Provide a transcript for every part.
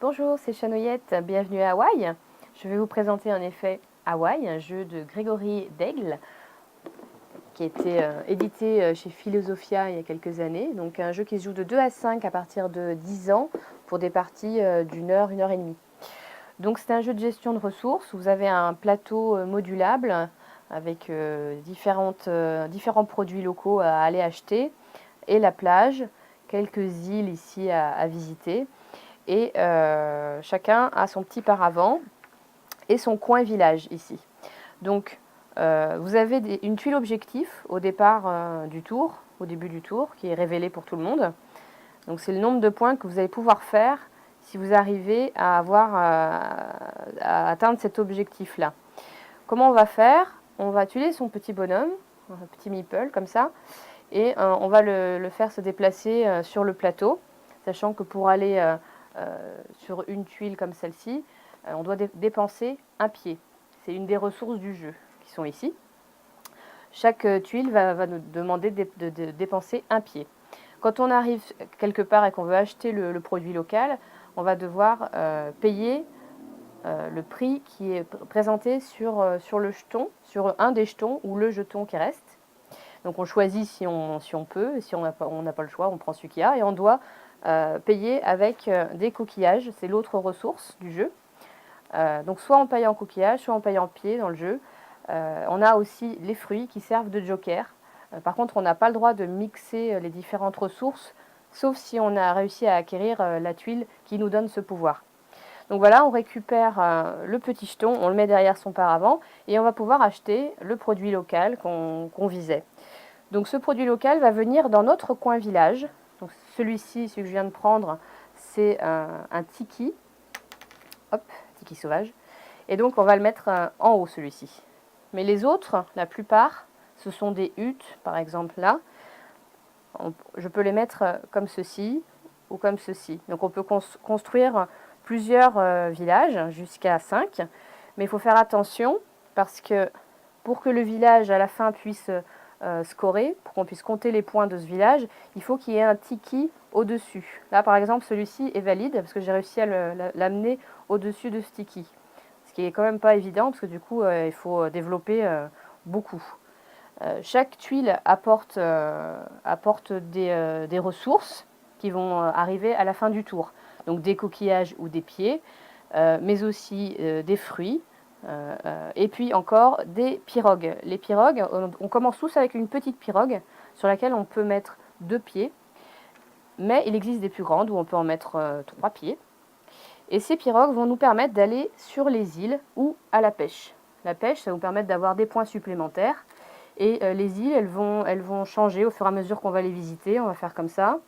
Bonjour, c'est Chanoyette, bienvenue à Hawaï. Je vais vous présenter en effet Hawaï, un jeu de Grégory Daigle qui a été édité chez Philosophia il y a quelques années. Donc un jeu qui se joue de 2 à 5 à partir de 10 ans pour des parties d'une heure, 1 heure et demie. Donc c'est un jeu de gestion de ressources. Vous avez un plateau modulable avec différents produits locaux à aller acheter et la plage, quelques îles ici à visiter. Et chacun a son petit paravent et son coin village ici. Donc vous avez une tuile objectif au départ du tour, au début du tour, qui est révélée pour tout le monde. Donc c'est le nombre de points que vous allez pouvoir faire si vous arrivez à atteindre cet objectif-là. Comment on va faire? On va tuiler son petit bonhomme, un petit meeple comme ça, et on va le faire se déplacer sur le plateau, sachant que pour aller sur une tuile comme celle-ci, on doit dépenser un pied. C'est une des ressources du jeu qui sont ici. Chaque tuile va nous demander de dépenser un pied. Quand on arrive quelque part et qu'on veut acheter le produit local, on va devoir payer le prix qui est présenté sur le jeton, sur un des jetons ou le jeton qui reste. Donc on choisit si on peut, et si on n'a pas le choix, on prend celui qu'il y a, et on doit payer avec des coquillages, c'est l'autre ressource du jeu. Donc soit on paye en coquillages, soit on paye en pied dans le jeu. On a aussi les fruits qui servent de joker. Par contre, on n'a pas le droit de mixer les différentes ressources, sauf si on a réussi à acquérir la tuile qui nous donne ce pouvoir. Donc voilà, on récupère le petit jeton, on le met derrière son paravent, et on va pouvoir acheter le produit local qu'on visait. Donc ce produit local va venir dans notre coin village. Donc celui-ci, celui que je viens de prendre, c'est un tiki. Hop, tiki sauvage. Et donc on va le mettre en haut celui-ci. Mais les autres, la plupart, ce sont des huttes, par exemple là. Je peux les mettre comme ceci ou comme ceci. Donc on peut construire plusieurs villages, jusqu'à 5. Mais il faut faire attention parce que pour que le village à la fin puisse scorer, pour qu'on puisse compter les points de ce village, il faut qu'il y ait un tiki au-dessus. Là par exemple celui-ci est valide parce que j'ai réussi à l'amener au-dessus de ce tiki. Ce qui est quand même pas évident parce que du coup il faut développer beaucoup. Chaque tuile apporte des ressources qui vont arriver à la fin du tour. Donc des coquillages ou des pieds, mais aussi des fruits, et puis encore des pirogues. Les pirogues, on commence tous avec une petite pirogue sur laquelle on peut mettre 2 pieds, mais il existe des plus grandes où on peut en mettre 3 pieds. Et ces pirogues vont nous permettre d'aller sur les îles ou à la pêche. La pêche, ça va nous permettre d'avoir des points supplémentaires. Et les îles, elles vont changer au fur et à mesure qu'on va les visiter. On va faire comme ça.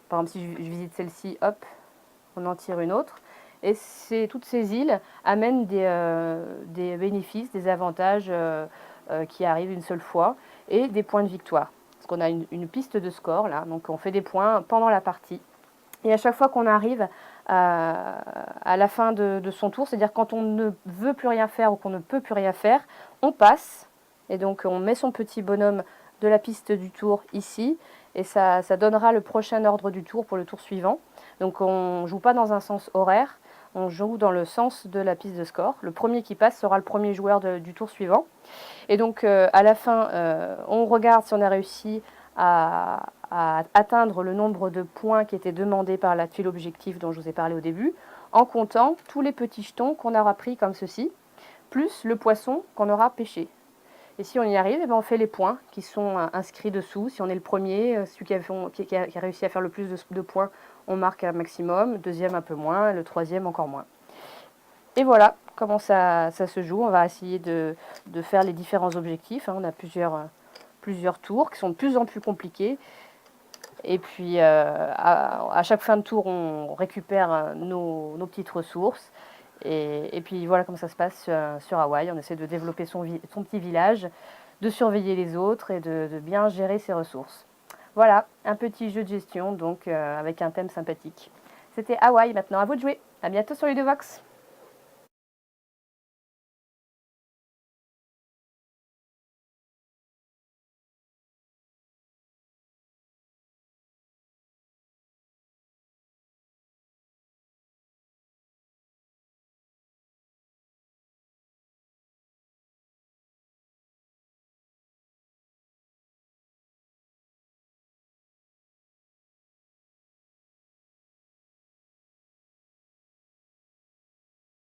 Par exemple, si je visite celle-ci, hop, on en tire une autre. Et toutes ces îles amènent des bénéfices, des avantages qui arrivent une seule fois et des points de victoire. Parce qu'on a une piste de score là, donc on fait des points pendant la partie. Et à chaque fois qu'on arrive à la fin de son tour, c'est-à-dire quand on ne veut plus rien faire ou qu'on ne peut plus rien faire, on passe. Et donc on met son petit bonhomme de la piste du tour ici. Et ça donnera le prochain ordre du tour pour le tour suivant. Donc on ne joue pas dans un sens horaire, on joue dans le sens de la piste de score. Le premier qui passe sera le premier joueur du tour suivant. Et donc à la fin, on regarde si on a réussi à atteindre le nombre de points qui étaient demandés par la tuile objectif dont je vous ai parlé au début, en comptant tous les petits jetons qu'on aura pris comme ceci, plus le poisson qu'on aura pêché. Et si on y arrive, eh ben on fait les points qui sont inscrits dessous. Si on est le premier, celui qui a réussi à faire le plus de points, on marque un maximum, le deuxième un peu moins, le troisième encore moins. Et voilà comment ça se joue. On va essayer de faire les différents objectifs. On a plusieurs tours qui sont de plus en plus compliqués. Et puis à chaque fin de tour, on récupère nos petites ressources. Et puis voilà comment ça se passe sur Hawaï. On essaie de développer son petit village, de surveiller les autres et de bien gérer ses ressources. Voilà, un petit jeu de gestion donc avec un thème sympathique. C'était Hawaï, maintenant à vous de jouer. À bientôt sur Ludovox.